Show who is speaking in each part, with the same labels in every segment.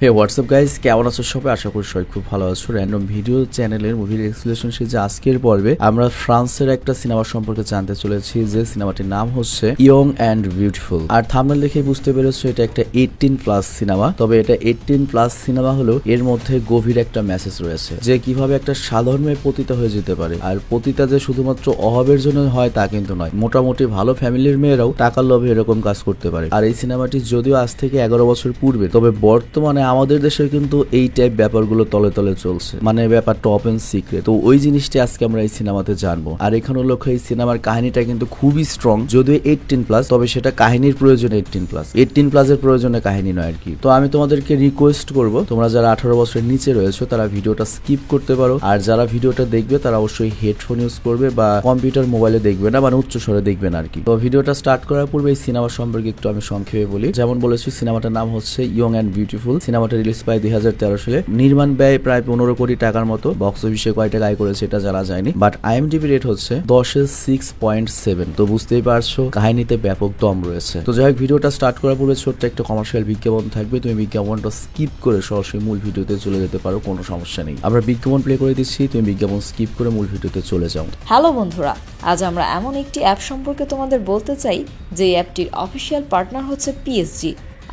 Speaker 1: হে WhatsApp guys, কেমন আছো সবাই? আশা করি সবাই খুব ভালো আছো। র্যান্ডম ভিডিও চ্যানেলের মুভির এক্সপ্লেনেশন সিরিজে আজকের পর্বে আমরা ফ্রান্সের একটা সিনেমা সম্পর্কে জানতে চলেছি, যে সিনেমাটির নাম হচ্ছে ইয়ং অ্যান্ড বিউটিফুল। আর থাম্বনেল দেখে বুঝতে পেরেছো এটা একটা 18+ সিনেমা। তবে এটা 18+ সিনেমা হলেও এর মধ্যে গভীর একটা মেসেজ রয়েছে, যে কিভাবে একটা সাধারণ মেয়ে পতিতা হয়ে যেতে পারে। আর পতিতা যে শুধুমাত্র অভাবের জন্য হয় তা কিন্তু নয়, মোটামুটি ভালো ফ্যামিলির মেয়েরাও টাকার লোভে এরকম কাজ করতে পারে। আর এই সিনেমাটি যদিও আজ থেকে 11 বছর পূর্বে, তবে বর্তমানে আমাদের দেশে কিন্তু এই টাইপ ব্যাপারগুলো তলে তলে চলছে, মানে ব্যাপারটা ওপেন সিক্রেট। তো ওই জিনিসটি আজকে আমরা এই সিনেমাতে জানবো। আর এখানে লক্ষ্য, এই সিনেমার কাহিনীটা কিন্তু খুবই স্ট্রং, যদিও 18+, তবে সেটা কাহিনীর প্রয়োজনে 18+। 18+ এর প্রয়োজনে কাহিনী নয় আর কি। তো আমি তোমাদেরকে রিকোয়েস্ট করব, তোমরা যারা 18 বছরের নিচে রয়েছো তারা ভিডিওটা স্কিপ করতে পারো। আর যারা ভিডিওটা দেখবে তারা অবশ্যই হেডফোন ইউজ করবে, বা কম্পিউটার মোবাইলে দেখবে না, মানে উচ্চ স্বরে দেখবেন আর কি। তো ভিডিওটা স্টার্ট করার পূর্বে এই সিনেমা সম্পর্কে একটু আমি সংক্ষেপে বলি। যেমন বলেছি, সিনেমাটার নাম হচ্ছে ইয়ং অ্যান্ড বিউটিফুল। সিনেমাটা রিলিজ পায় 2013 সালে। নির্মাণ ব্যয় প্রায় 15 কোটি টাকার মতো। বক্স অফিসে কয় টাকা আয় করেছে এটা জানা যায়নি, বাট IMDb রেট হচ্ছে 10-এ 6.7। তো বুঝতেই পারছো কাহিনীতে ব্যাপক দম রয়েছে। তো যাই হোক, ভিডিওটা স্টার্ট করার পূর্বে ছোট্ট একটা কমার্শিয়াল বিজ্ঞাপন থাকবে। তুমি বিজ্ঞাপনটা স্কিপ করে সরাসরি মূল ভিডিওতে চলে যেতে পারো, কোনো সমস্যা নেই। আমরা বিজ্ঞাপন প্লে করে দিচ্ছি, তুমি বিজ্ঞাপন স্কিপ করে মূল ভিডিওতে চলে যাও।
Speaker 2: হ্যালো বন্ধুরা, আজ আমরা এমন একটি অ্যাপ সম্পর্কে তোমাদের বলতে চাই যে অ্যাপটির অফিসিয়াল পার্টনার হচ্ছে PSG।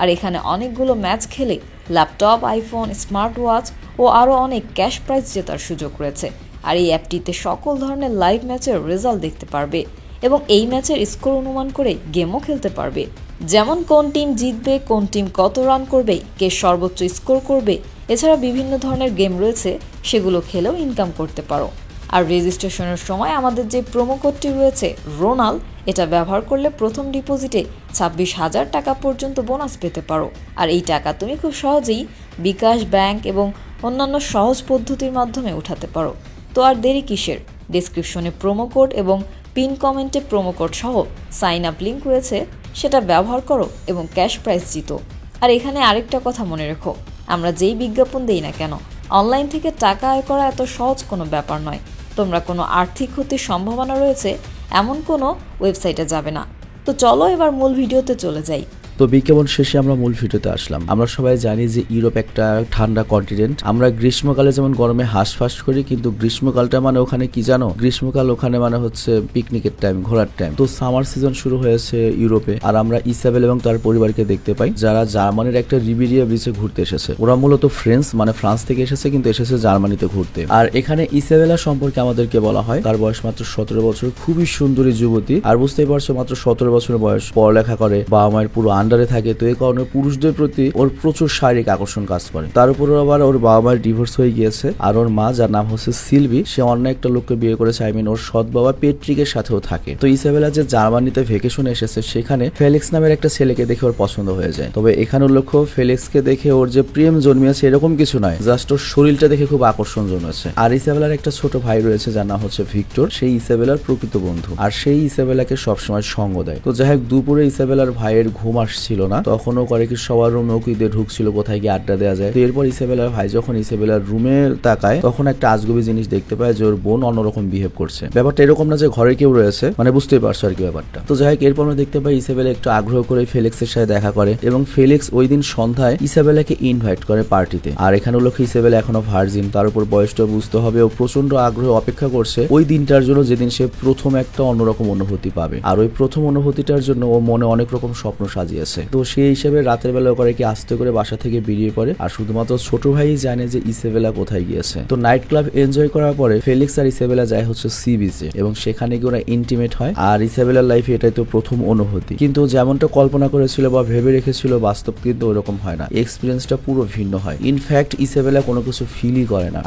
Speaker 2: আর এখানে অনেকগুলো ম্যাচ খেলে ল্যাপটপ, আইফোন, স্মার্ট ওয়াচ ও আরও অনেক ক্যাশ প্রাইজ জেতার সুযোগ রয়েছে। আর এই অ্যাপটিতে সকল ধরনের লাইভ ম্যাচের রেজাল্ট দেখতে পারবে এবং এই ম্যাচের স্কোর অনুমান করে গেমও খেলতে পারবে। যেমন কোন টিম জিতবে, কোন টিম কত রান করবে, কে সর্বোচ্চ স্কোর করবে। এছাড়া বিভিন্ন ধরনের গেম রয়েছে, সেগুলো খেলেও ইনকাম করতে পারো। আর রেজিস্ট্রেশনের সময় আমাদের যে প্রোমো কোডটি রয়েছে রোনাল, এটা ব্যবহার করলে প্রথম ডিপোজিটে 26,000 টাকা পর্যন্ত বোনাস পেতে পারো। আর এই টাকা তুমি খুব সহজেই বিকাশ, ব্যাংক এবং অন্যান্য সহজ পদ্ধতির মাধ্যমে উঠাতে পারো। তো আর দেরি কিসের? ডেসক্রিপশনে প্রোমো কোড এবং পিন কমেন্টে প্রোমো কোড সহ সাইন আপ লিঙ্ক রয়েছে, সেটা ব্যবহার করো এবং ক্যাশ প্রাইজ জিতো। আর এখানে আরেকটা কথা মনে রেখো, আমরা যেই বিজ্ঞাপন দেই না কেন, অনলাইন থেকে টাকা আয় করা এত সহজ কোনো ব্যাপার নয়। তোমরা কোনো আর্থিক ক্ষতির সম্ভাবনা রয়েছে এমন কোনো ওয়েবসাইটে যাবে না। তো চলো এবার মূল ভিডিওতে চলে যাই।
Speaker 1: তো বিজ্ঞাপন শেষে আমরা মূল ভিডিওতে আসলাম। আমরা সবাই জানি যে ইউরোপ একটা ঠান্ডা কন্টিনেন্ট। আমরা গ্রীষ্মকালে যেমন গরমে হাঁসফাঁস করি, কিন্তু গ্রীষ্মকালটা মানে ওখানে কি জানো? গ্রীষ্মকাল ওখানে মানে হচ্ছে পিকনিকের টাইম, ঘোরার টাইম। তো সামার সিজন শুরু হয়েছে ইউরোপে। আর আমরা ইসাবেল এবং তার পরিবারকে দেখতে পাই, যারা জার্মানির একটা রিবেরিয়া বিচে ঘুরতে এসেছে। ওরা মূলত মানে ফ্রান্স থেকে এসেছে, কিন্তু এসেছে জার্মানিতে ঘুরতে। আর এখানে ইসাবেলা সম্পর্কে আমাদেরকে বলা হয় তার বয়স মাত্র 17 বছর, খুবই সুন্দরী যুবতী। আর বুঝতেই পারছো, মাত্র 17 বছরের বয়স, পড়ালেখা করে, বাবা মায়ের পুরো আন্ডারে থাকে। তো এই কারণে পুরুষদের প্রতি ওর প্রচুর শারীরিক আকর্ষণ কাজ করে। তার উপর আবার ওর বাবা মায়ের ডিভোর্স হয়ে গিয়েছে। আর ওর মা, যার নাম হচ্ছে সিলভি, সে অন্য একটা লোককে বিয়ে করেছে। ওর সৎ বাবা পেট্রিকের সাথেও থাকে। তো ইসাবেলা যে জার্মানিতে ভেকেশনে এসেছে, সেখানে ফেলিক্স নামের একটা ছেলেকে দেখে ওর পছন্দ হয়ে যায়। তবে এখানে লক্ষ্য, ফেলিক্সকে দেখে ওর যে প্রেম জন্মিয়েছে এরকম কিছু নয়, জাস্ট ওর শরীরটা দেখে খুব আকর্ষণ জন্মেছে। আর ইসাবেলার একটা ছোট ভাই রয়েছে, যার নাম হচ্ছে ভিক্টর। সেই ইসাবেলার প্রকৃত বন্ধু, আর সেই ইসাবেলাকে সবসময় সঙ্গ দেয়। তো যাই হোক, দুপুরে ইসাবেলার ভাইয়ের ঘুম আসছিল না, তখনও করে কি সবার রুমে উকিদের ঢুকছিল কোথায় গিয়ে আড্ডা দেওয়া যায়। তো এরপর ইসাবেলার ভাই যখন ইসাবেলার রুমে তাকায়, তখন একটা আজগুবি জিনিস দেখতে পায়, যে ওর বোন অন্যরকম বিহেভ করছে। ব্যাপারটা এরকম না যে ঘরে কেউ রয়েছে, মানে বুঝতেই পারছো আর কি ব্যাপারটা। তো যাই হোক, এরপর আমরা দেখতে পাই ইসাবেলা একটু আগ্রহ করে ফেলিক্সের সাথে দেখা করে, এবং ফেলিক্স ওই দিন সন্ধ্যায় ইসাবেলাকে ইনভাইট করে পার্টিতে। আর এখানে লক্ষ্য, ইসাবেলা এখনো ভার্জিন, তার উপর বয়সটা বুঝতে হবে। ও প্রচন্ড আগ্রহে অপেক্ষা করছে ওই দিনটার জন্য, যেদিন সে প্রথম একটা অন্যরকম অনুভূতি পাবে। আর ওই প্রথম অনুভূতিটার জন্য ও মনে অনেক রকম স্বপ্ন সাজিয়েছে। তো সেই হিসেবে রাতের বেলা করে কি আস্তে করে বাসা থেকে বেরিয়ে পড়ে। আর শুধুমাত্র ছোট ভাই জানে যে ইসাবেলা কোথায় গিয়েছে। তো নাইট ক্লাব এনজয় করার পরে ফেলিক্স আর ইসাবেলা যায় হচ্ছে সি বিচে, এবং সেখানে গিয়ে ওরা ইন্টিমেট হয়। আর ইসাবেলার লাইফে এটাই তো প্রথম অনুভূতি, কিন্তু যেমনটা কল্পনা করেছিল বা ভেবে রেখেছিল, বাস্তব কিন্তু ওরকম হয় না। এক্সপিরিয়েন্সটা পুরো ভিন্ন হয়। ইনফ্যাক্ট ইসাবেলা কোনো কিছু ফিলই করে না।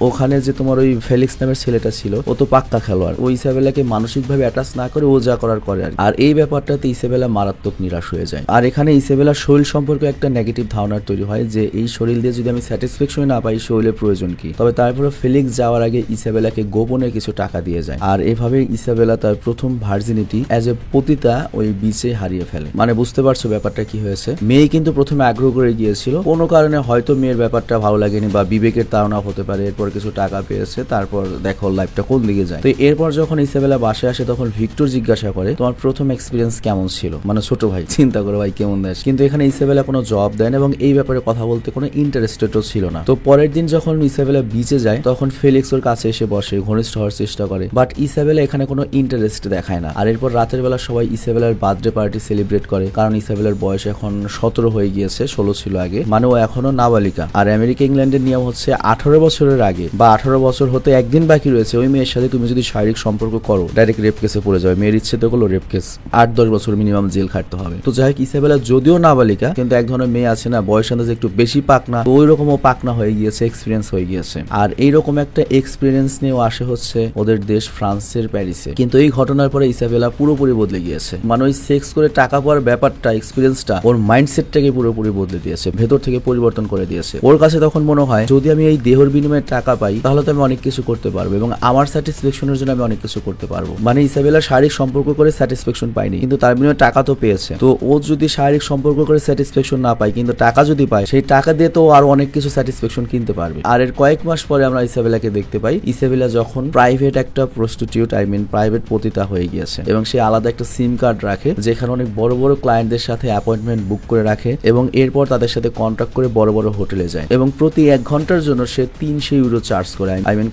Speaker 1: ওখানে যে তোমার ওই ফেলিক্স নামের ছেলেটা ছিল, ও তো পাক্কা খেলোয়াড়। ও ইসাবেলাকে মানসিকভাবে অ্যাটাচ না করে ও যা করার করে। আর এই ব্যাপারটাতে ইসাবেলা মারাত্মক নিরাশ হয়ে যায়। আর এখানে ইসাবেলার শরীর সম্পর্কে একটা নেগেটিভ ধারণার তৈরি হয়, যে এই শরীর দিয়ে যদি আমি স্যাটিসফ্যাকশন না পাই, শরীরের প্রয়োজন কি। তবে তারপরে ফেলিক্স যাওয়ার আগে ইসাবেলাকে গোপনে কিছু টাকা দিয়ে যায়। আর এভাবে ইসাবেলা তার প্রথম ভার্জিনিটি অ্যাজ এ পতিতা ওই বিচে হারিয়ে ফেলে। মানে বুঝতে পারছো ব্যাপারটা কি হয়েছে। মেয়ে কিন্তু প্রথমে আগ্রহ করে গিয়েছিল, কোনো কারণে হয়তো মেয়ের ব্যাপারটা ভালো লাগেনি, বা বিবেকের তাড়না হতে পারে। এরপর কিছু টাকা পেয়েছে, তারপর দেখো লাইফটা কোন দিকে যায়। তো এরপর যখন ইসাবেলা বাসায় আসে, তখন ভিক্টর জিজ্ঞাসা করে, তোমার প্রথম এক্সপিরিয়েন্স কেমন ছিল? মানে ছোট ভাই, চিন্তা করে ভাই কেমন দেশ, কিন্তু এখানে ইসাবেলা কোনো জবাব দেন এবং এই ব্যাপারে কথা বলতে কোনো ইন্টারেস্টেডও ছিল না। তো পরের দিন যখন ইসাবেলা বিচে যায় তখন ফেলিক্স ওর কাছে এসে বসে, ঘনিষ্ঠ হওয়ার চেষ্টা করে, বাট ইসাবেলা এখানে কোনো ইন্টারেস্ট দেখায় না। আর এরপর রাতের বেলা সবাই ইসাবেলার বার্থডে পার্টি সেলিব্রেট করে, কারণ ইসাবেলার বয়স এখন 17 হয়ে গিয়েছে, 16 ছিল আগে, মানে ও এখনো নাবালিকা। আর আমেরিকা ইংল্যান্ডের নিয়ম হচ্ছে 18 বছরের আগে বা 18 বছর হতে একদিন বাকি রয়েছে ওই মেয়ের সাথে তুমি যদি শারীরিক সম্পর্ক করো ডাইরেক্ট রেপ কেসে পড়ে যাবে। মেয়ের ইচ্ছে তো করলো রেপ কেস, 8-10 বছর মিনিমাম জেল খাটতে হবে। তো যাই হোক, ইসাবেলা যদিও নাবালিকা কিন্তু এক ধরনের মেয়ে আছে না, বয়স আন্দাজে একটু বেশি পাকনা, তো ওই রকমও পাকনা হয়ে গিয়েছে, এক্সপিরিয়েন্স হয়ে গিয়েছে। আর এইরকম একটা এক্সপিরিয়েন্স নিয়েও আসে হচ্ছে ওদের দেশ ফ্রান্সের প্যারিসে। কিন্তু এই ঘটনার পরে ইসাবেলা পুরোপুরি বদলে গিয়েছে, মানে ওই সেক্স করে টাকা পাওয়ার ব্যাপারটা, এক্সপিরিয়েন্সটা ওর মাইন্ডসেটটাকে পুরোপুরি বদলে দিয়েছে, ভেতর থেকে পরিবর্তন করে দিয়েছে। ওর কাছে তখন মনে হয় যদি আমি এই দেহর বিনিময়ে টাকা পাই তাহলে তো আমি অনেক কিছু করতে পারবো এবং আমার স্যাটিসফ্যাকশনের জন্য আমি অনেক কিছু করতে পারবো। মানে ইসাবেলা শারীরিক সম্পর্ক করে স্যাটিসফ্যাকশন পায়নি, কিন্তু তার বিনিময়ে টাকা তো পেয়েছে। তো ও যদি শারীরিক সম্পর্ক করে স্যাটিসফ্যাকশন না পায় কিন্তু টাকা যদি পায়, সেই টাকা দিয়ে তো আরো অনেক কিছু স্যাটিসফ্যাকশন কিনতে পারবে। আর এর কয়েক মাস পরে আমরা ইসাবেলাকে দেখতে পাই, ইসাবেলা যখন প্রাইভেট একটা প্রস্টিটিউট, প্রাইভেট পতিতা হয়ে গিয়েছে এবং সে আলাদা একটা সিম কার্ড রাখে যেখানে অনেক বড় বড় ক্লায়েন্টদের সাথে অ্যাপয়েন্টমেন্ট বুক করে রাখে এবং এরপর তাদের সাথে কন্ট্যাক্ট করে বড় বড় হোটেলে যায় এবং প্রতি 1 ঘন্টার জন্য সে 300 ইউরো চার্জ করে।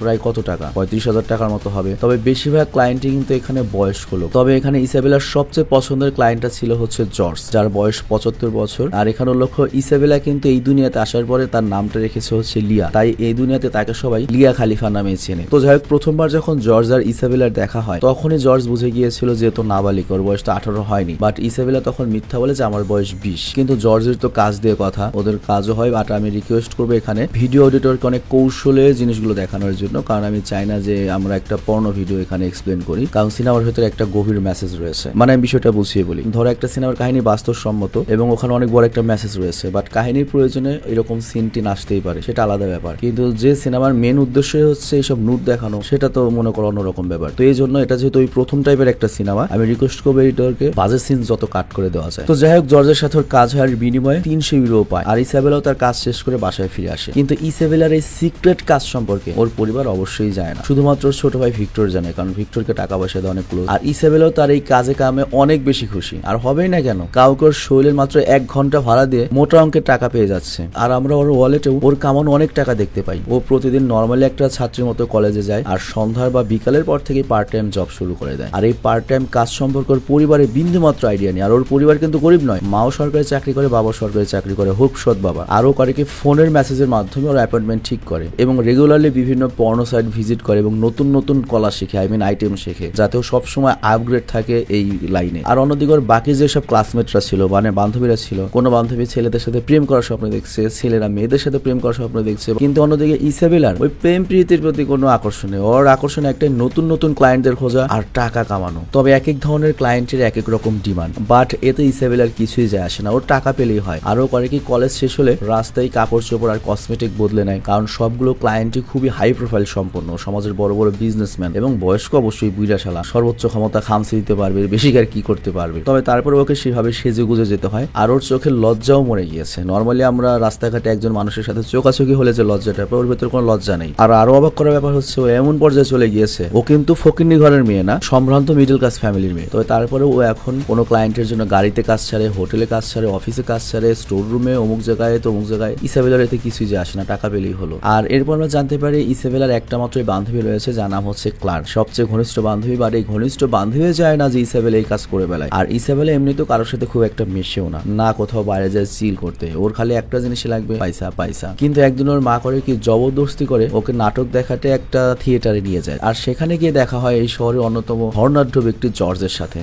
Speaker 1: প্রায় কত টাকা, 35,000 টাকার মতো হবে। তবে বেশিরভাগ ক্লায়েন্টই কিন্তু এখানে বয়স্ক লোক। তবে এখানে ইসাবেলার সবচেয়ে পছন্দের ক্লায়েন্টটা ছিল হচ্ছে জর্জ, যার বয়স 75 বছর। আর এখানে লক্ষ্য, ইসাবেলা কিন্তু এই দুনিয়াতে আসার পরে তার নামটা রেখেছে হচ্ছে লিয়া, তাই এই দুনিয়াতে তাকে সবাই লিয়া খালিফা নামে চেনে। তো যাই হোক, প্রথমবার যখন জর্জ আর ইসাবেলার দেখা হয় তখনই জর্জ বুঝে গিয়েছিল যে তো নাবালিক, ওর বয়স তো 18 হয়নি। বাট ইসাবেলা তখন মিথ্যা বলে যে আমার বয়স 20। কিন্তু জর্জের তো কাজ দিয়ে কথা, ওদের কাজও হয়। বাট আমি রিকোয়েস্ট করবো এখানে ভিডিও এডিটরকে অনেক কৌশলে জিনিসগুলো দেখানোর জন্য, কারণ আমি চাই না যে আমরা একটা পর্ণ ভিডিও এখানে এক্সপ্লেন করি, কারণ সিনেমার ভেতরে একটা গভীর মেসেজ রয়েছে। মানে আমি বিষয়টা বুঝিয়ে বলি, ধরো একটা সিনেমার কাহিনী বাস্তবসম্মত এবং ওখানে অনেক বড় একটা মেসেজ রয়েছে, বাট কাহিনীর প্রয়োজনে এরকম সিনটি আসতেই পারে, সেটা আলাদা ব্যাপার। কিন্তু যে সিনেমার মেন উদ্দেশ্য হচ্ছে এইসব নুট দেখানো, সেটা তো মনে করো অন্যরকম ব্যাপার। তো এই জন্য এটা যেহেতু ওই প্রথম টাইপের একটা সিনেমা, আমি রিকোয়েস্ট করবো এডিটরকে বাজে সিন যত কাট করে দেওয়া যায়। তো যাই হোক, জর্জের সাথে ওর কাজ হয় আর বিনিময়ে 300 ইউরো পায়। আর ইসাবেলাও তার কাজ শেষ করে বাসায় ফিরে আসে। কিন্তু ইসাবেলার এই সিক্রেট কাজ সম্পর্কে ওর পরিবার অবশ্যই যায় না, শুধুমাত্র ছোট ভাই ভিক্টর জানে, কারণ ভিক্টরকে টাকা পয়সা দেওয়া অনেক ক্লোজ। আর ইসাবেলাও তার এই কাজে কামে অনেক বেশি খুশি। আর হবেই না কেন, কাউকে ওর শৈলের মাত্র 1 ঘন্টা ভাড়া দিয়ে মোটা অঙ্কের টাকা পেয়ে যাচ্ছে। আর আমরা ওর ওয়ালেটেও ওর কামানো অনেক টাকা দেখতে পাই। ও প্রতিদিন নর্মালি একটা ছাত্রীর মতো কলেজে যায় আর সন্ধ্যার বা বিকালের পর থেকে পার্ট টাইম জব শুরু করে দেয়। আর এই পার্ট টাইম কাজ সম্পর্কে ওর পরিবারের বিন্দুমাত্র আইডিয়া নেই। আর ওর পরিবার কিন্তু গরিব নয়, মাও সরকারি চাকরি করে, বাবা সরকারি চাকরি করে, হোক সৎ বাবা। আরও করে কি ফোনের মেসেজের মাধ্যমে ওর অ্যাপয়েন্টমেন্ট ঠিক করে এবং রেগুলারলি বিভিন্ন পর্নো সাইট ভিজিট করে এবং নতুন নতুন কলা শিখে, আইটেম শেখে, যাতে ও সবসময় আপগ্রেড থাকে এই লাইনে। আর অন্যদিকে ওর বাকি যেসব ক্লাসমেটরা ছিল, মানে বান্ধবীরা ছিল, কোনো বান্ধবী ছেলেদের সাথে প্রেম করার স্বপ্ন দেখছে, ছেলেরা মেয়েদের সাথে প্রেম করার স্বপ্ন দেখছে। কিন্তু অন্যদিকে ইসাবেলার ওই প্রেম প্রীতির প্রতি কোনো আকর্ষণ নেই। ওর আকর্ষণ একটাই, নতুন নতুন ক্লায়েন্টদের খোঁজা আর টাকা কামানো। তবে এক এক ধরনের ক্লায়েন্টের এক এক রকম ডিমান্ড, বাট এতে ইসাবেলার কিছুই যায় আসে না, ওর টাকা পেলেই হয়। আরও করে কি, কলেজ শেষ হলে রাস্তায় কাপড় চোপড় আর কসমেটিক বদলে নেয়, কারণ সবগুলো ক্লায়েন্টই খুবই হাই প্রোফাইল সম্পন্ন, সমাজের বড় বড় বিজনেসম্যান এবং বয়স্ক, অবশ্যই বুইড়া শালা, সর্বোচ্চ ক্ষমতা খামছে দিতে পারবে, বেশি আর কি করতে পারবে। তবে তারপরে ওকে সেভাবে সেজে গুজে যেতে হয়। আর ওর চোখের লজ্জাও মরে গিয়েছে। নর্মালি আমরা রাস্তাঘাটে একজন মানুষের সাথে চোখাচোখি হলে যে লজ্জাটা, ওর ভেতর কোনো লজ্জা নেই। আর আরো অবাক করার ব্যাপার হচ্ছে, ও এমন পর্যায়ে চলে গিয়েছে, ও কিন্তু ফকিন্নি ঘরের মেয়ে না, সম্ভ্রান্ত মিডল ক্লাস ফ্যামিলির মেয়ে। তবে তারপরে ও এখন কোনো ক্লায়েন্টের জন্য গাড়িতে কাজ ছাড়ে, হোটেলে কাজ ছাড়ে, অফিসে কাজ ছাড়ে, স্টোর রুমে, অমুক জায়গায় তো অমুক জায়গায়। ইসাবেলার এতে কিছুই যে আসে না, টাকা পেলেই হলো। আর এরপর আমরা জানতে পারি ইসাবেলার একটা মাত্রই বান্ধবী রয়েছে, যার নাম হচ্ছে ক্লার্ক, সবচেয়ে ঘনিষ্ঠ বান্ধবী। বাট এই ঘনিষ্ঠ বান্ধবী যায় না যে ইসাবেলা এই কাজ করে বেলায়। আর ইসাবেলা এমনি তো কারোর সাথে খুব একটা মেশেও না কোথাও বাইরে যায় চিল করতে, ওর খালি একটা জিনিসই লাগবে, পয়সা পয়সা। কিন্তু একদিন ওর মা করে কি, জবরদস্তি করে ওকে নাটক দেখাতে একটা থিয়েটারে নিয়ে যায়। আর সেখানে গিয়ে দেখা হয় এই শহরের অন্যতম বর্ণাঢ্য ব্যক্তি জর্জের সাথে।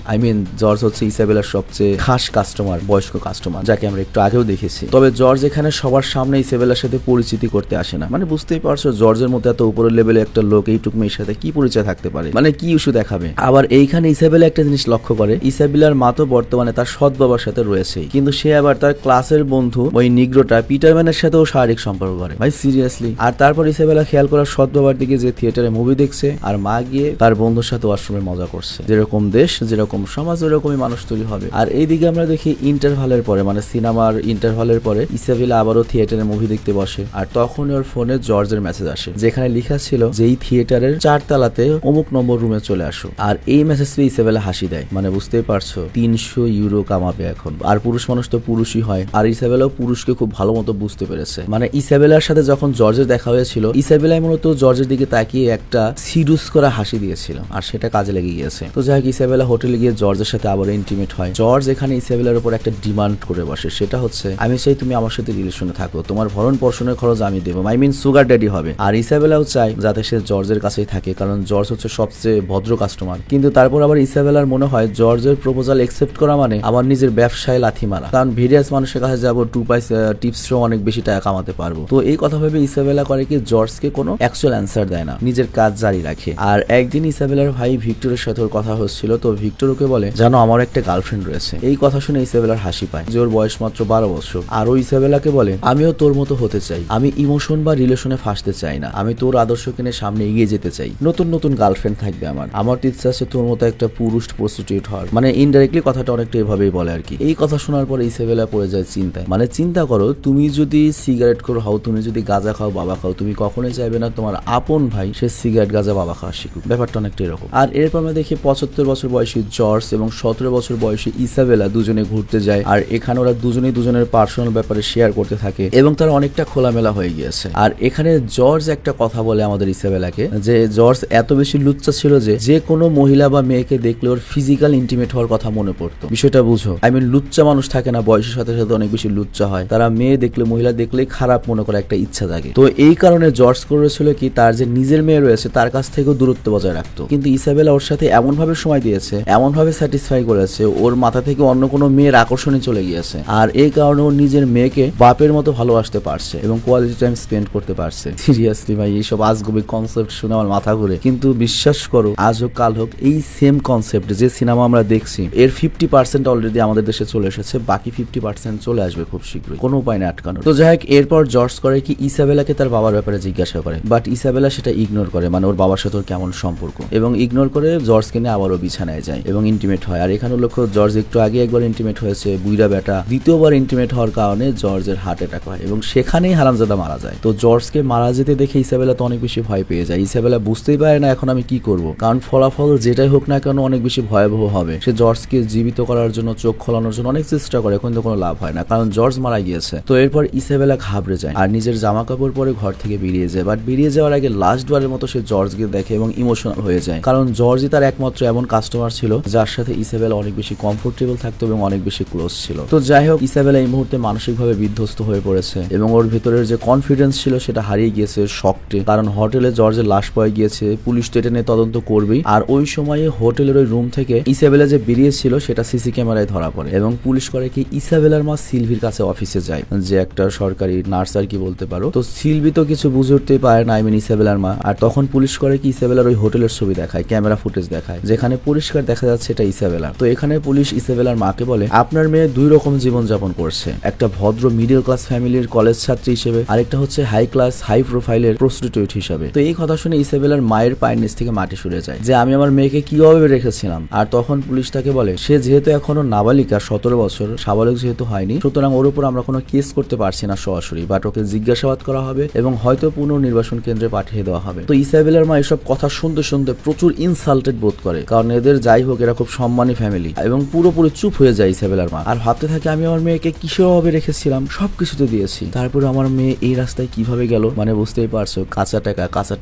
Speaker 1: জর্জ হচ্ছে ইসাবেলার সবচেয়ে খাস কাস্টমার, বয়স্ক কাস্টমার, যাকে আমরা একটু আগেও দেখেছি। তবে জর্জ এখানে সবার সামনে ইসাবেলার সাথে পরিচিতি করতে আসে না। মানে বুঝতেই পারছো, জর্জের মতো এত উপরের লেভেলে একটা লোক এইটুক মেয়ের সাথে কি পরিচয় থাকতে পারে, মানে কি ইস্যু দেখাবে। আবার এইখানে ইসাবেলা একটা জিনিস লক্ষ্য করে, ইসাবেলার মা তো বর্তমানে তার সৎ বাবার সাথে রয়েছেই, কিন্তু সে আবার তার ক্লাসের বন্ধু ওই নিগ্রোটা পিটারম্যানের সাথেও শারীরিক সম্পর্ক করে। ভাই সিরিয়াসলি। আর তারপর ইসাবেলা খেয়াল করার সৎ বাবার দিকে যে থিয়েটারে মুভি দেখছে, আর মা গিয়ে তার বন্ধুর সাথে ওয়াশরুমে মজা করছে। যেরকম দেশ, যেরকম সমাজ, ওরকমই মানুষ তৈরি হবে। আর এইদিকে আমরা দেখি ইন্টারভালের পরে, মানে সিনেমার ইন্টারভালের পরে ইসাবেলা আবারও থিয়েটারে মুভি দেখতে বসে। আর তখন ওর ফোনে জর্জের মেসেজ আসে, যেখানে লেখা ছিল যে এই থিয়েটারের 4 তলাতে অমুক নম্বর রুমে চলে আসো। আর এই মেসেজ পেয়ে ইসাবেলা হাসি দেয়। মানে বুঝতেই পারছো, 300 ইউরো কামালো হবে এখন, আর পুরুষ মানুষ তো পুরুষই হয়। আর ইসাবেলাও পুরুষকে খুব ভালো মতো বুঝতে পেরেছে। মানে ইসাবেলার সাথে যখন জর্জের দেখা হয়েছিল, ইসাবেলাই মূলত জর্জের দিকে তাকিয়ে একটা সিডুস করা হাসি দিয়েছিল, আর সেটা কাজে লেগে গিয়েছে। তো যাই হোক, ইসাবেলা হোটেলে গিয়ে জর্জের সাথে আবার ইন্টিমেট হয়। জর্জ এখানে ইসাবেলার উপর একটা ডিমান্ড করে বসে, সেটা হচ্ছে আমি চাই তুমি আমার সাথে রিলেশনে থাকো, তোমার ভরণ পোষণের খরচ আমি দেবো, আই মিন সুগার ড্যাডি হবে। আর ইসাবেলাও চায় যাতে সে জর্জের কাছেই থাকে, কারণ জর্জ হচ্ছে সবচেয়ে ভদ্র কাস্টমার। কিন্তু তারপর আবার ইসাবেলার মনে হয় জর্জের প্রপোজাল একসেপ্ট করা মানে আমার নিজের ব্যবসায় লাথি মারা, কারণ ভেরিয়াস মানুষের কাছে যাবো, 2 পয়সা টিপসও অনেক বেশি টাকা কামাতে পারবো। তো এই কথা ভেবে ইসাবেলা করে কি জর্জকে কোনো অ্যাকচুয়াল অ্যান্সার দেয় না, নিজের কাজ জারি রাখে। আর একদিন ইসাবেলার ভাই ভিক্টরের সাথে ওর কথা হচ্ছিল, তো ভিক্টর ওকে বলে জানো আমার একটা গার্লফ্রেন্ড রয়েছে। এই কথা শুনে ইসাবেলার হাসি পায় যে ওর বয়স মাত্র 12 বছর। আর ও ইসাবেলাকে বলে আমিও তোর মতো হতে চাই, আমি ইমোশন বা রিলেশনে ফাঁসতে চাই না, আমি তোর আদর্শকে নিয়ে সামনে এগিয়ে যেতে চাই, নতুন নতুন গার্লফ্রেন্ড থাকবে আমার তো ইচ্ছা আছে তোর মতো একটা পুরুষ প্রস্টিটিউট হওয়ার। মানে ইনডাইরেক্টলি কথাটা অনেকটা এভাবেই বলে আর কি। এই কথা শোনার পরে ইসাবেলা পড়ে যায় চিন্তায়। মানে চিন্তা করো, তুমি যদি সিগারেট খোর হও, তুমি যদি গাঁজা খাও, বাবা খাও, তুমি কখনোই চাইবে না তোমার আপন ভাই সে সিগারেট গাঁজা বাবা খাওয়া শিখুক। ব্যাপারটা অনেকটা এরকম। আর এরপর আমরা দেখি 75 বছর বয়সী জর্জ এবং 17 বছর বয়সী ইসাবেলা দুজনে ঘুরতে যায়। আর এখানে ওরা দুজনেই দুজনের পার্সোনাল ব্যাপারে শেয়ার করতে থাকে এবং তারা অনেকটা খোলামেলা হয়ে গিয়েছে। আর এখানে জর্জ একটা কথা বলে আমাদের ইসাবেলাকে, যে জর্জ এত বেশি লুচ্চা ছিল যে কোনো মহিলা বা মেয়েকে দেখলে ওর ফিজিক্যাল ইন্টিমেট হওয়ার কথা মনে পড়তো। বিষয়টা বুঝো, আই মিন লুচ্চা মানুষ থাকে না, বয়সের সাথে সাথে অনেক বেশি লুচ্চা হয়, তারা মেয়ে দেখলে, মহিলা দেখলেই খারাপ মনে করে একটা ইচ্ছা থাকে। তো এই কারণে জর্জ করেছিল কি তার যে নিজের মেয়ে রয়েছে তার কাছ থেকেও দূরত্ব বজায় রাখতো। কিন্তু ইসাবেলা ওর সাথে এমন ভাবে সময় দিয়েছে, এমন ভাবে স্যাটিসফাই করেছে, ওর মাথা থেকে অন্য কোনো মেয়ের আকর্ষণে চলে গিয়েছে। আর এই কারণে ও নিজের মেয়েকে বাপের মতো ভালোবাসতে পারছে এবং কোয়ালিটি টাইম স্পেন্ড করতে পারছে। সিরিয়াসলি ভাই, এইসব আজগুবি কনসেপ্ট শুনে আমার মাথা ঘুরে। কিন্তু বিশ্বাস করো, আজ হোক কাল হোক, এই সেম কনসেপ্ট যে সিনেমা আমরা দেখছি এর 50% অলরেডি আমাদের দেশে চলে এসেছে, বাকি 50% চলে আসবে খুব শীঘ্রই, কোনো উপায় না আটকানো। তো যাই হোক, এরপর জর্জ করে কি ইসাবেলাকে তার বাবার ব্যাপারে জিজ্ঞাসা করে, বাট ইসাবেলা সেটা ইগনোর করে, মানে ওর বাবার সাথে ওর কেমন সম্পর্ক, এবং ইগনোর করে জর্জকে নিয়ে আবারও বিছানায় যায় এবং ইন্টিমেট হয়। আর এখানে লক্ষ্য, জর্জ একটু আগে একবার ইন্টিমেট হয়েছে, বুইরা বেটা, দ্বিতীয়বার ইন্টিমেট হওয়ার কারণে জর্জের হার্ট অ্যাটাক হয় এবং সেখানেই হারামজাদা মারা যায়। তো জর্জকে মারা যেতে দেখে ইসাবেলা তো অনেক বেশি ভয় পেয়ে যায়। ইসাবেলা বুঝতেই পারে না এখন আমি কি করব, কারণ ফলাফল যেটাই হোক না কেন অনেক বেশি ভয়াবহ হবে। সে জর্জকে জীবিত করার জন্য, চোখ খোলানোর জন্য অনেক চেষ্টা করে, কিন্তু কোনো লাভ হয় না, কারণ জর্জ মারা গিয়েছে। তো এরপর ইসাবেলা ঘাবড়ে যায় আর নিজের জামা কাপড় পরে ঘর থেকে বেরিয়ে যায়। বাট বেরিয়ে যাওয়ার আগে লাস্ট বারের মতো সে জর্জকে দেখে এবং ইমোশনাল হয়ে যায়, কারণ জর্জই তার একমাত্র এমন কাস্টমার ছিল যার সাথে ইসাবেলা অনেক বেশি কমফোর্টেবল থাকতো এবং অনেক বেশি ক্লোজ ছিল। তো যাই হোক, ইসাবেলা এই মুহূর্তে মানসিকভাবে বিধ্বস্ত হয়ে পড়েছে এবং ওর ভিতরের যে কনফিডেন্স ছিল সেটা হারিয়ে গিয়েছে শকটে, কারণ হোটেলে জর্জের লাশ পাওয়া গিয়েছে, পুলিশ তো এটা নিয়ে তদন্ত করবেই। আর ওই সময়ে হোটেলের ওই রুম থেকে ইসাবেলা যে বেরিয়েছিল সেটা সিসি ক্যামেরায় ধরা পড়ে এবং পুলিশ করে কি ইসাবেলার মা সিলভির কাছে অফিসে যায়, যে একটা সরকারি নার্স আর কি বলতে পারো। তো সিলভি তো কিছু বুঝে উঠতেই পারে না, আই মিন ইসাবেলার মা। আর তখন পুলিশ করে কি ইসাবেলার ওই হোটেলের ছবি দেখায়, ক্যামেরা ফুটেজ দেখায়, যেখানে পরিষ্কার দেখা যাচ্ছে এটা ইসাবেলা। তো এখানে পুলিশ ইসাবেলার মাকে বলে আপনার মেয়ে 2 রকম জীবন যাপন করছে, একটা ভদ্র মিডল ক্লাস ফ্যামিলির কলেজ ছাত্রী হিসেবে, আরেকটা হচ্ছে হাই ক্লাস হাই প্রোফাইলের প্রস্টিটিউট হিসেবে। তো এই কথা শুনে ইসাবেলার মায়ের পায়ের নিচ থেকে মাটি সরে যায় যে আমি আমার মেয়েকে কিভাবে রেখেছিলাম। আর তখন পুলিশ তাকে বলে সে যেহেতু এখনো নাবালিকা, 17 বছর, সাবালক যেহেতু হয়নি, সুতরাং ওর উপর আমরা কোনো কেস করতে পারছি না সরাসরি, বাট ওকে জিজ্ঞাসাবাদ করা হবে এবং হয়তো পুনর্নির্বাসন কেন্দ্রে পাঠিয়ে দেওয়া হবে। তো ইসাবেলার মা এসব কথা শুনতে শুনতে প্রচুর ইনসাল্টেড বোধ করে, কারণ এদের যাই হোক এরা খুব সম্মানী ফ্যামিলি, এবং পুরোপুরি চুপ হয়ে যায় ইসাবেলার মা। আর ভাবতে থাকে আমি আমার মেয়েকে কিসের ভাবে রেখেছিলাম, সবকিছুতে দিয়েছি, তারপরে আমার মেয়ে এই রাস্তায় কিভাবে গেল, মানে বুঝতেই পারছো, কাঁচা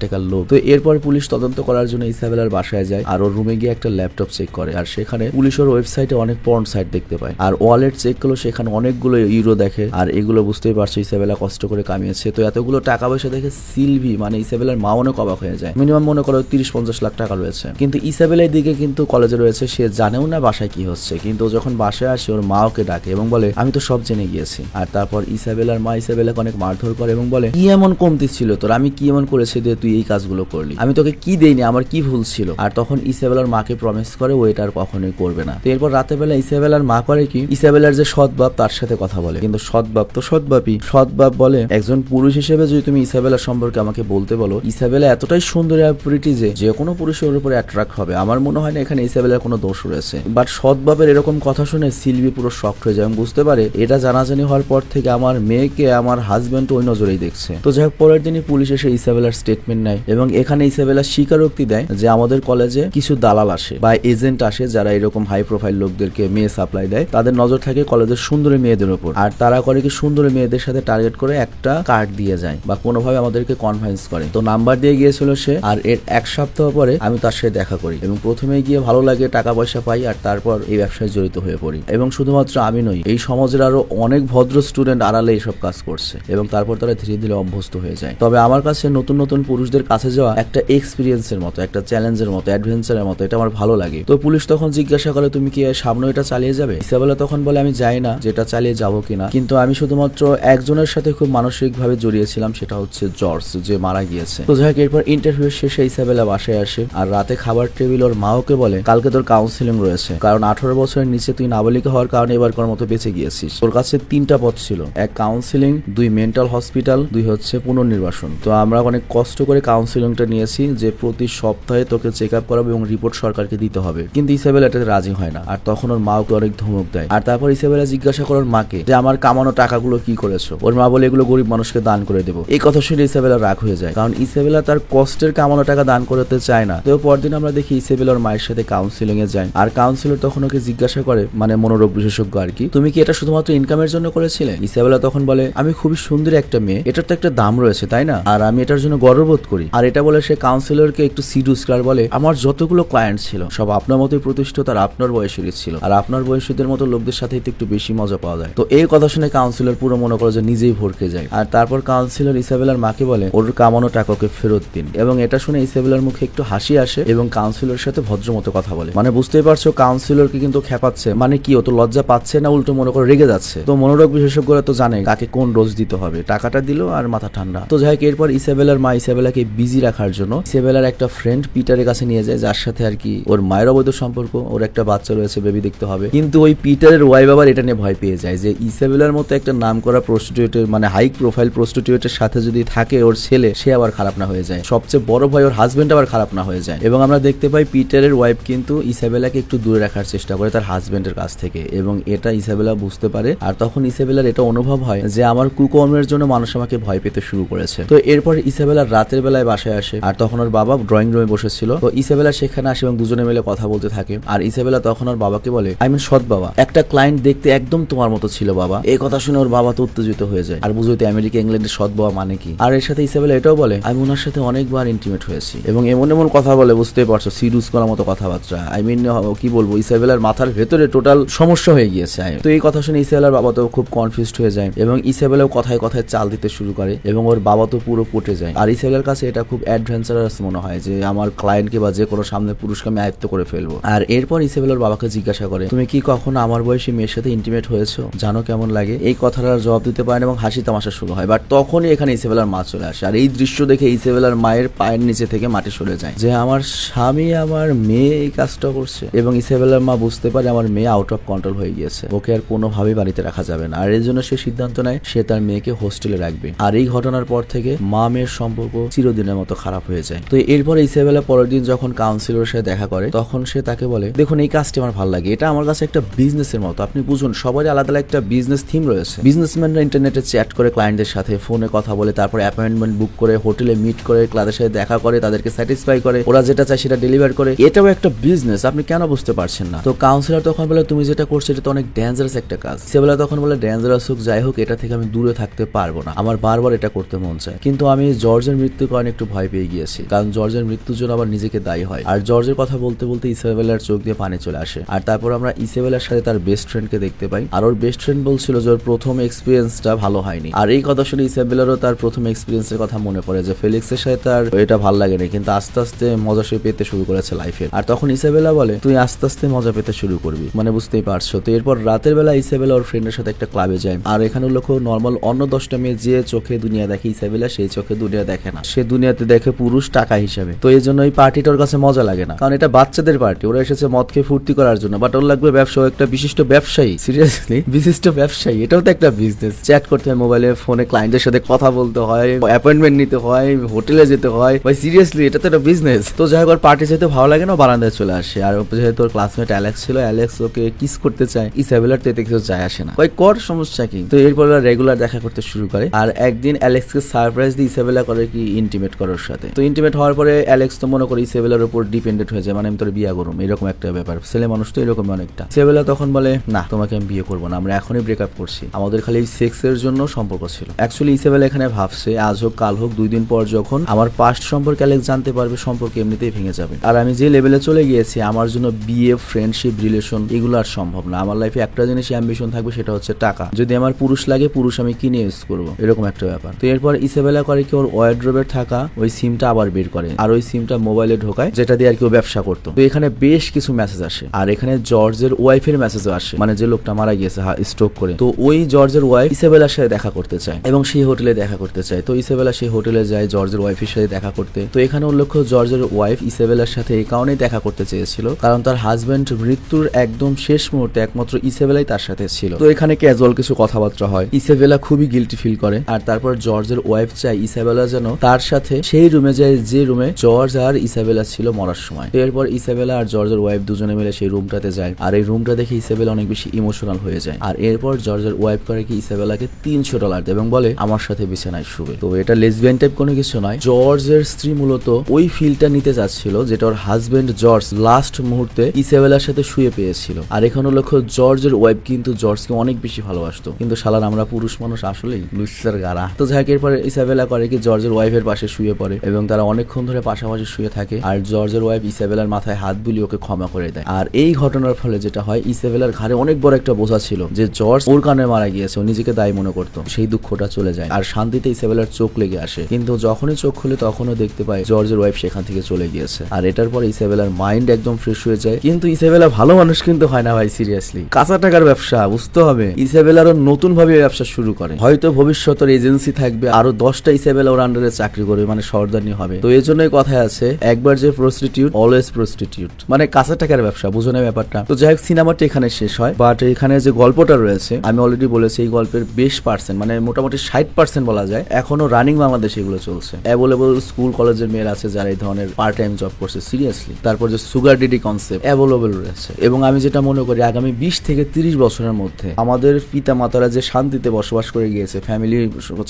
Speaker 1: টাকার লোভ। তো এরপর পুলিশ তদন্ত করার জন্য ইসাবেলার বাসায় যায় আর ওর রুমে গিয়ে একটা ল্যাপটপ চেক করে, আর সেখানে পুলিশের ওয়েবসাইটে অনেক পর্ন সাইট দেখতে পায়। আর ওয়ালেট চেক করলো, সেখানে অনেকগুলো ইউরো দেখে, আর এগুলো বুঝতেই পারছো ইসাবেলা কষ্ট করে কামিয়েছে। তো এতগুলো টাকা পয়সা দেখে সিলভি, মানে ইসাবেলার মা অনেক অবাক হয়ে যায়। মিনিমাম মনে করো 30-50 লাখ টাকা রয়েছে, কিন্তু ইসাবেলার দিকে কিন্তু কলেজে রয়েছে, সে জানেও না বাসায় কি হচ্ছে। কিন্তু যখন বাসায় আসে ওর মা ওকে ডাকে এবং বলে আমি তো সব জেনে গিয়েছি। আর তারপর ইসাবেলার মা ইসাবেলাকে অনেক মারধর করে এবং বলে কি এমন কমতি ছিল তোর, আমি কি এমন করেছি যে তুই এই কাজগুলো করলি, আমি তোকে কি দেইনি, আমার কি ভুল ছিল। আর তখন ইসাবেলার মাকে প্রমিস করে ও এটা আর কখনোই করবে না। তো এরপর রাতের বেলা ইসাবেলার মা করে কি, ইসাবেলার যে সৎ বাপ তার সাথে কথা বলে, কিন্তু সৎ বাপ তো সৎ বাপই। সৎ বাপ বলে একজন পুরুষ হিসেবে যদি তুমি ইসাবেলার সম্পর্কে আমাকে বলতে বলো, ইসাবেলা এতটাই সুন্দর আর প্রিটি যে কোনো পুরুষের ওর উপরে অ্যাট্রাক্ট হবে, আমার মনে হয় না এখানে ইসাবেলার কোনো দোষ রয়েছে। বাট সৎ বাপের এরকম কথা শুনে সিলভি পুরো শকড হয়ে যায় এবং বুঝতে পারে এটা জানাজানি হওয়ার পর থেকে আমার মেয়েকে আমার হাজবেন্ড ওই নজরেই দেখছে। তো যাই হোক, পরের দিনই পুলিশ এসে ইসাবেলার স্টেটমেন্ট নেয় এবং এখানে ইসাবেলা স্বীকারোক্তি দেয় যে আমাদের কলেজে কিছু দালাল আসে বা এজেন্ট আসে যারা এরকম হাই প্রোফাইল লোকদেরকে মেয়ে সাপ্লাই দেয়, তাদের নজর থাকে কলেজের সুন্দরী মেয়েদের উপর। আর তারা করে কি সুন্দরী মেয়েদের সাথে টার্গেট করে একটা কার্ড দিয়ে যায় বা কোনোভাবে আমাদেরকে কনভিন্স করে। তো নাম্বার দিয়ে গিয়েছিল সে, আর এর এক সপ্তাহ পরে আমি তার সাথে দেখা করি এবং প্রথমে গিয়ে ভালো লাগে, টাকা পয়সা পাই, আর তারপর এই ব্যবসায় জড়িত হয়ে পড়ি। এবং শুধুমাত্র আমি নই, এই সমাজের আরো অনেক ভদ্র স্টুডেন্ট আড়ালে এইসব কাজ করছে এবং তারপর তারা ধীরে ধীরে অভ্যস্ত হয়ে যায়। তবে আমার কাছে নতুন নতুন পুরুষদের কাছে যাওয়া একটা এক্সপিরিয়েন্সের মতো, একটা চ্যালেঞ্জের মতো, অ্যাডভেঞ্চারের মতো, এটা আমার ভালো লাগে। তো পুলিশ তখন জিজ্ঞাসা করে তুমি কি সামনে এটা চালিয়ে যাবে? ইসাবেলা তখন বলে আমি যাই না যেটা চালিয়ে যাবো কিনা, কিন্তু আমি শুধুমাত্র একজনের সাথে খুব মানসিক ভাবে জড়িয়েছিলাম, সেটা হচ্ছে জর্জ, যে মারা গিয়েছে। তো যাই হোক, এরপর ইন্টারভিউ শেষে ইসাবেলা বাসায় আসে আর রাতে খাবার টেবিল ওর মাওকে বলে কালকে তোর কাউন্সিলিং রয়েছে, কারণ 18 বছরের নিচে তুই নাবালিকা হওয়ার কারণে এবারকার মতো বেঁচে গিয়েছিস। তোর কাছে 3টা পথ ছিল, এক কাউন্সিলিং, 2 মেন্টাল হসপিটাল, 2 হচ্ছে পুনর্নির্বাসন। তো আমরা অনেক কষ্ট করে কাউন্সিলিংটা নিয়েছি যে প্রতি সপ্তাহে তোকে চেক আপ করাবো এবং রিপোর্ট সরকারকে দিতে হবে, কিন্তু ইসাবেলা এটাতে রাজি হয় না। আর তখন ওর মা ওকে অনেক ধমক দেয়। আর তারপর ইসাবেলা জিজ্ঞাসা করে ওর মাকে যে আমার কামানো টাকাগুলো কি করেছো? ওর মা বলে এগুলো গরিব মানুষকে দান করে দেবো। এই কথা শুনে ইসাবেলা রাগ হয়ে যায়, কারণ ইসাবেলা তার কষ্টের কামানো টাকা দান করতে চায় না। তো পরদিন আমরা দেখি ইসাবেলা ওর মায়ের সাথে কাউন্সিলিং এ যায়, আর কাউন্সিলর তখন ওকে জিজ্ঞাসা করে, মানে মনোরোগ বিশেষজ্ঞ আর কি, তুমি কি এটা শুধুমাত্র ইনকামের জন্য করেছিলে? ইসাবেলা তখন বলে আমি খুবই সুন্দর একটা মেয়ে, এটার তো একটা দাম রয়েছে তাই না, আর আমি এটার জন্য গর্ববোধ করি। আর এটা বলে সে কাউন্সিলরকে একটু সিডুস আর বলে আমার যতগুলো ক্লায়েন্ট ছিল সব আপনার মতোই প্রতিষ্ঠিত আর আপনার বয়সেরই ছিল, আর আপনার বয়সীদের মতো লোকদের সাথে একটু বেশি মজা পাওয়া যায়। তো এই কথা শুনে কাউন্সিলর পুরো মনে করে যে নিজেই ভরকে যায়। আর তারপর কাউন্সিলর ইসাবেলার মাকে বলে ওর কামানো টাকাকে ফেরত দিন, এবং এটা শুনে ইসাবেলার মুখে একটু হাসি আসে এবং কাউন্সিলরের সাথে ভদ্র মতো কথা বলে। মানে বুঝতেই পারছো কাউন্সিলরকে কিন্তু খেপাচ্ছে, মানে কি ও তো লজ্জা পাচ্ছে না, উল্টো মনে করে রেগে যাচ্ছে। তো মনোরোগ বিশেষজ্ঞরা তো জানে কাকে কোন ডোজ দিতে হবে, টাকাটা দিল আর মাথা ঠান্ডা। তো যাই হোক, এরপর ইসাবেলার মা ইসাবেলাকে বিজি রাখার জন্য ইসাবেলার একটা ফ্রেন্ড পিটারের কাছে নিয়ে যায়, যার সাথে আর কি ওর মায়ের অবৈধ সম্পর্ক, ওর একটা বাচ্চা রয়েছে, বেবি দেখতে হবে। কিন্তু ওই পিটারের ওয়াইফ আবার এটা নিয়ে ভয় পেয়ে যায় যে ইসাবেলার মতো একটা নাম করা প্রস্টিটিউটের, মানে হাই প্রোফাইল প্রস্টিটিউটের সাথে যদি থাকে ওর ছেলে, সে আবার খারাপ না হয়ে যায়। সবচেয়ে বড় ভয় ওর হাজবেন্ড আবার খারাপ না হয়ে যায়। এবং আমরা দেখতে পাই পিটারের ওয়াইফ কিন্তু ইসাবেলাকে একটু দূরে রাখার চেষ্টা করে তার হাজবেন্ডের কাছ থেকে, এবং এটা ইসাবেলা বুঝতে পারে। আর তখন ইসাবেলার এটা অনুভব হয় যে আমার কুকর্মের জন্য মানুষ আমাকে ভয় পেতে শুরু করেছে। তো এরপর ইসাবেলা রাতের বেলায় বাসায় আসে, আর তখন ওর বাবা ড্রয়িং রুমে বসেছিল। তো ইসাবেলা সেখানে আসে এবং দুজনে মিলে কথা বলতে থাকে। আর ইসাবেলা তখন ওর বাবাকে বলে আই মিন সৎ বাবা, একটা ক্লায়েন্ট দেখতে একদম তোমার মতো ছিল বাবা। এই কথা শুনে ওর বাবা তো উত্তেজিত হয়ে যায়, আর বুঝতে আমেরিকা ইংল্যান্ডের সৎ বাবা মানে কি। আর এর সাথে ইসাবেলা এটাও বলে আমি ওনার সাথে অনেকবার ইন্টিমেট হয়েছি, এবং এমন এমন কথা বলে বুঝতেই পারছো, সিরিয়াস করার মতো কথাবার্তা। আই মিন কি বলবো, ইসাবেলার মাথার ভেতরে টোটাল সমস্যা হয়ে গিয়েছে। তো এই কথা শুনে ইসাবেলার বাবা তো খুব কনফিউজড হয়ে যায়, এবং ইসাবেলাও কথায় কথায় চাল দিতে শুরু করে, এবং ওর বাবা তো পুরো পটে যায়। আর ইসাবেলার কাছে এটা খুব অ্যাডভেঞ্চারাস মনে হয় যে আমার ক্লায়েন্টকে বা যে কোনো সামনে পুরুষকে আমি আয়ত্ত করে ফেলবো। আর এরপর ইসাবেলার বাবাকে জিজ্ঞাসা করে তুমি কি কখনো আমার বয়সী মেয়ের সাথে ইন্টিমেট হয়েছো, জানো কেমন লাগে? এই কথাটার জবাব দিতে পারেন এবং হাসি তামাশা শুরু হয়। বাট তখনই এখানে ইসাবেলার মা চলে আসে, আর এই দৃশ্য দেখে ইসাবেলার মায়ের পায়ের নিচে থেকে মাটি সরে যায় যে আমার স্বামী আমার মেয়ে এই কাজটা করছে। এবং ইসাবেলার মা বুঝতে পারে আমার মেয়ে আউট অফ কন্ট্রোল হয়ে গিয়েছে, ওকে আর কোনোভাবেই বাড়িতে রাখা যাবে না। আর এর জন্য সে সিদ্ধান্ত নেয় সে তার মেয়েকে হোস্টেলে রাখবে। আর এই ঘটনার পর থেকে মা মেয়ের সম্পর্ক চিরদিনের মতো খারাপ হয়ে যায়। তো এরপর ইসাবেলা পরের দিন যখন কাউন্সিলরের সাথে দেখা করে, তখন সে তাকে বলে দেখুন এই কাজটি আমার ভালো লাগে, এটা আমার কাছে একটা বিজনেসের মতো। আপনি বুঝুন সবারই আলাদা আলাদা একটা বিজনেস থিম রয়েছে। বিজনেসম্যানরা ইন্টারনেটে চ্যাট করে, ক্লায়েন্টদের সাথে ফোনে কথা বলে, তারপর অ্যাপয়েন্টমেন্ট বুক করে, হোটেলে মিট করে, ক্লায়েন্টের সাথে দেখা করে, তাদেরকে স্যাটিসফাই করে, ওরা যেটা চায় সেটা ডেলিভার করে। এটাও একটা বিজনেস, আপনি কেন বুঝতে পারছেন না? তো কাউন্সিলর তখন বলে তুমি যেটা করছো এটা তো অনেক ডেঞ্জারাস একটা কাজ। ইসাবেলা তখন বলে ডেঞ্জারাস হোক যাই হোক এটা থেকে আমি দূরে থাকতে পারবো না, আমার বারবার এটা করতে মন চায়, কিন্তু আমি জর্জের মৃত্যুর কারণে একটু ভয় পেয়ে গিয়েছি, কারণ জর্জের মৃত্যুর জন্য আবার নিজেকে দায়ী হয়। আর জর্জের কথা বলতে বলতে ইসাবেলার চোখ দিয়ে পানি চলে আসে। আর তারপর আমরা ইসাবেলার সাথে তার বেস্ট ফ্রেন্ডকে দেখতে পাই, আর ওর বেস্ট ফ্রেন্ড বলছিল যে ওর প্রথম এক্সপিরিয়েন্সটা ভালো হয়নি। আর এই কথা শুনে ইসাবেলারও তার প্রথম এক্সপিরিয়েন্সের কথা মনে পড়ে যে ফেলিক্সের সাথে তার এটা ভালো লাগে না, কিন্তু আস্তে আস্তে মজা সে পেতে শুরু করেছে লাইফে। আর তখন ইসাবেলা বলে তুই আস্তে আস্তে মজা পেতে শুরু করবি, মানে বুঝতেই পারছো। তো এরপর রাতের বেলা ইসাবেলা ওর ফ্রেন্ডের সাথে একটা ক্লাবে যায়, আর এখানে লোক নর্মাল অন্য 10টা মেয়ে যে চোখে দুনিয়া দেখে ইসাবেলা সেই চোখে দুনিয়া দেখে না, সে দুনিয়াতে দেখে পুরুষ টাকা হিসাবে। তো এই জন্য এই পার্টিটা ওর কাছে মজা লাগে না, কারণ এটা বাচ্চাদের পার্টি, ওরা এসেছে মদ খেয়ে ফুর্তি করার জন্য, বাট ওর লাগবে ব্যবসা, একটা বিশিষ্ট ব্যবসায়ী, সিরিয়াসলি বিশিষ্ট ব্যবসায়ী, এটাও তো একটা বিজনেস। চ্যাট করতে হয় মোবাইলে, ফোনে ক্লায়েন্টের সাথে কথা বলতে হয়, অ্যাপয়েন্টমেন্ট নিতে হয়, হোটেলে যেতে হয়, ভাই সিরিয়াসলি এটা তো একটা বিজনেস। তো যাই হোক পার্টি যেতে ভালো লাগে না, বারান্দায় চলে আসে। আর যেহেতু ওর ক্লাসমেট অ্যালেক্স ছিল, অ্যালেক্স ওকে কিস করতে চায়, ইসাবেলার তো এতে কিছু যায় আসে না, ভাই কর সমস্যা কি। তো এরপর ওরা রেগুলার দেখা করতে শুরু করে। আর একদিন অ্যালেক্সকে সারপ্রাইজ দিয়ে ইসাবেলা করে কি ইন্টিমেট করার সাথে। তো ইন্টিমেট হওয়ার পরে অ্যালেক্স তো মনে করে ইসাবেলার উপর ডিপেন্ডেন্ট হয়ে যায়, মানে আমি তোর বিয়া করুম, এরকম একটা ব্যাপার, ছেলে মানুষ তো এরকম অনেকটা। একটা। ইসাবেলা তখন বলে না, তোমাকে আমি বিয়ে করবো না, আমরা এখনই ব্রেকআপ করছি, আমাদের খালি সেক্সের জন্য সম্পর্ক ছিল। অ্যাকচুয়ালি ইসাবেলা এখানে ভাবছে আজ হোক কাল হোক 2 দিন পর যখন আমার পাস্ট সম্পর্কে অ্যালেক্স জানতে পারবে, সম্পর্কে এমনিতেই ভেঙে যাবে। আর আমি যে লেভেলে চলে গিয়েছি, আমার জন্য বিয়ে, ফ্রেন্ডশিপ, রিলেশন এগুলো আর সম্ভব না। আমার লাইফে একটা জিনিস অ্যাম্বিশন থাকবে, সেটা হচ্ছে টাকা। যদি আমার পুরুষ লাগে, পুরুষ আমি কিনে ইউজ করবো, এরকম একটা ব্যাপার। তো এরপর ইসাবেলা করে কি, ওর ওয়ারড্রোবে থাকা ওই সিমটা আবার বের করে আর ওই সিমটা মোবাইলে ঢোকায়, যেটা দিয়ে আর কি ও ব্যবসা করতো। তো এখানে বেশ কিছু মেসেজ আসে, আর এখানে জর্জের ওয়াইফের মেসেজও আসে, মানে যে লোকটা মারা গিয়েছে স্ট্রোক করে। তো ওই জর্জের ওয়াইফ ইসাবেলার সাথে দেখা করতে চায় এবং সেই হোটেলে দেখা করতে চায়। তো ইসাবেলা সেই হোটেলে যায় জর্জের ওয়াইফের সাথে দেখা করতে। তো এখানে উল্লেখ্য, জর্জের ওয়াইফ ইসাবেলার সাথে এই কারণেই দেখা করতে চেয়েছিল কারণ তার হাজবেন্ড মৃত্যুর একদম শেষ মুহূর্তে একমাত্র ইসাবেলাই তার সাথে ছিল। তো এখানে ক্যাজুয়াল কিছু কথাবার্তা হয়, ইসাবেলা খুবই গিল্টি ফিল করে। আর তারপর জর্জের ওয়াইফ চায় ইসাবেলা যেন তার সাথে সেই রুমে যায় যে রুমে জর্জ আর ইসাবেলা ছিল মরার সময়। তো এরপর ইসাবেলা আর জর্জের ওয়াইফ দুজনে মিলে সেই রুমটাতে যায়, আর এই রুমটা দেখে ইসাবেলা অনেক বেশি ইমোশনাল হয়ে যায়। আর এরপর জর্জের ওয়াইফ করে কি, ইসাবেলাকে $300 দেয় এবং বলে আমার সাথে বিছানায় শুবে। তো এটা লেসবিয়ান টাইপ কোনো কিছু নয়। জর্জের স্ত্রী মূলত ওই ফিলটা নিতে চাচ্ছিল যেটা ওর হাজবেন্ড জর্জ লাস্ট মুহূর্তে ইসাবেলার সাথে শুয়ে পেয়েছিল। আর এখানে লক্ষ্য, জর্জের ওয়াইফ কিন্তু জর্জকে অনেক বেশি ভালোবাসতো, কিন্তু শালার আমরা পুরুষ মানুষ আসলেই লুইসের গাড়া। তো যাই হোক, এরপর ইসাবেলা করে কি জর্জের ওয়াইফের পাশে শুয়ে পড়ে এবং তারা অনেকক্ষণ ধরে পাশাপাশি শুয়ে থাকে। আর জর্জের ওয়াইফ ইসাবেলার মাথায় হাত বুলিয়ে ওকে ক্ষমা করে দেয়। আর এই ঘটনার ফলে যেটা হয়, ইসাবেলার ঘাড়ে অনেক বড় একটা বোঝা ছিল যে জর্জ ওর কারণে মারা গিয়েছে, ও নিজেকে দায়ী মনে করতো, সেই দুঃখটা চলে যায়। আর শান্তিতে ইসাবেলার চোখ লেগে আসে, কিন্তু যখনই চোখ খুলে তখনও দেখতে পায় জর্জের ওয়াইফ সেখান থেকে চলে গিয়েছে। আর এটার পরে ইসাবেলার মাইন্ড একদম ফ্রেশ হয়ে যায়। কিন্তু ইসাবেলা ভালো মানুষ কিন্তু হয় না ভাই, সিরিয়াসলি। কাঁচা টাকার ব্যবসা, বুঝতে হবে। ইসাবেলারও নতুন ভাবে ব্যবসা শুরু করে, হয়তো ভবিষ্যতের এজেন্সি থাকবে, আরো 10টা ইসাবেলা ওর আন্ডারে চাকরি করবে, মানে সর্দারনি হবে। তো এই জন্যই কথায় আছে, একবার যে প্রস্টিটিউট অলওয়েজ প্রস্টিটিউট, মানে কাঁচা টাকার ব্যবসা, বুঝো না ব্যাপারটা। তো যাই হোক, সিনেমাটা এখানে শেষ হয়। বাট এখানে যে গল্পটা রয়েছে, আমি অলরেডি বলেছি, এই গল্পের বেশ পার্সেন্ট, মানে মোটামুটি 60% বলা যায় এখনো রানিং বাংলাদেশে এগুলো চলছে। অ্যাভেলেবল স্কুল কলেজের মেয়েরা আছে যারা এই ধরনের পার্ট টাইম জব করছে, সিরিয়াসলি। তারপর যে সুগার ডেডি কনসেপ্ট অ্যাভেলেবল রয়েছে। এবং আমি যেটা মনে করি, আগামী 20 থেকে 30 বছরের মধ্যে আমাদের পিতা মাতারা যে শান্তিতে বসবাস করে গিয়েছে, ফ্যামিলি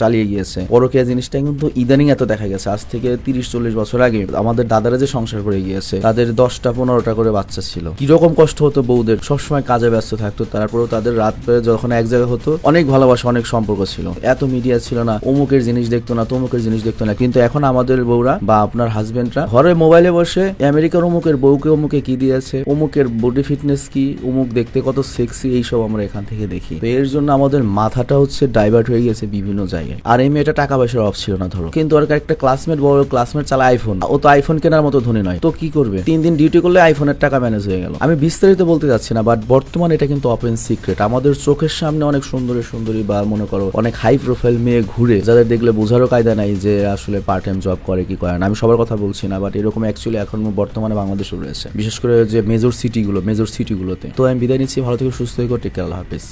Speaker 1: চালিয়ে গিয়েছে, পরকীয়া জিনিসটা কিন্তু ইদানিং এত দেখা গেছে। আজ থেকে 30-40 বছর আগে আমাদের দাদারা যে সংসার করে গিয়েছে, তাদের 10টা-15টা করে বাচ্চা ছিল, কিরকম কষ্ট হতো বউদের, সবসময় কাজে ব্যস্ত থাকতো, তারপরেও তাদের রাত যখন এক জায়গায় হতো, অনেক ভালোবাসা, অনেক সম্পর্ক ছিল। এত মিডিয়া ছিল না, অমুকের জিনিস দেখতো না, তমুকের জিনিস দেখতো না। কিন্তু এখন আমাদের বউরা বা আপনার হাজবেন্ডরা ঘরে মোবাইলে বসে আমেরিকার অমুকের বউকে অমুকে কি দিয়েছে, অমুকের বডি ফিটনেস কি, অমুক দেখতে কত সেক্সি, এইসব আমরা এখান থেকে দেখি। তো এর জন্য আমাদের মাথাটা হচ্ছে ডাইভার্ট হয়ে গেছে বিভিন্ন জায়গায়। আর এই মেয়েটা টাকা পয়সার অভাব ছিল না ধরো, কিন্তু ওর একটা ক্লাসমেট, বড় ক্লাসমেট চালা আইফোন, ও তো আইফোন কেনার মতো ধনী নয়, তো কি করবে? 3 দিন ডিউটি করলে আইফোনের টাকা ম্যানেজ হয়ে গেল। আমি বিস্তারিত বলতে যাচ্ছি না, বাট বর্তমানে এটা কিন্তু ওপেন সিক্রেট। আমাদের চোখের সামনে অনেক সুন্দরী সুন্দরী বা মনে করো অনেক হাই প্রোফাইল মেয়ে ঘুরে, যাদের দেখলে বোঝারও কায়দা নাই যে আসলে পার্ট টাইম জব করে কি করে না। আমি সবার কথা বলছি না, বাট এরকম অ্যাকচুয়ালি এখন বর্তমানে বাংলাদেশে রয়েছে, বিশেষ করে যে মেজর সিটিগুলোতে। তো আমি বিদায় নিচ্ছি, ভালো থেকে সুস্থ থেকো, টেক কেয়ার, আল্লাহ হাফেজ।